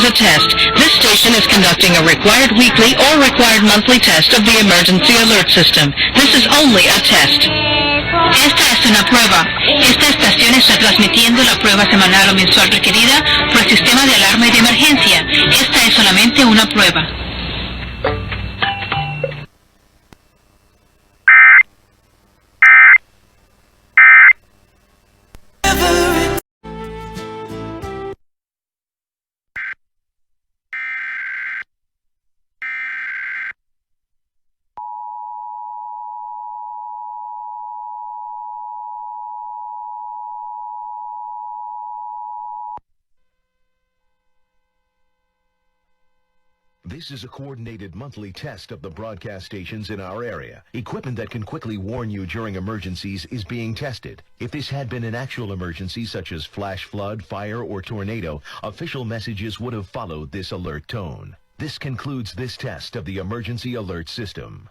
the test. This station is conducting a required weekly or required monthly test of the emergency alert system. This is only a test. Esta es una prueba. Esta estación está transmitiendo la prueba semanal o mensual requerida por el sistema de alarma y de emergencia. Esta es solamente una prueba. This is a coordinated monthly test of the broadcast stations in our area. Equipment that can quickly warn you during emergencies is being tested. If this had been an actual emergency such as flash flood, fire, or tornado, official messages would have followed this alert tone. This concludes this test of the emergency alert system.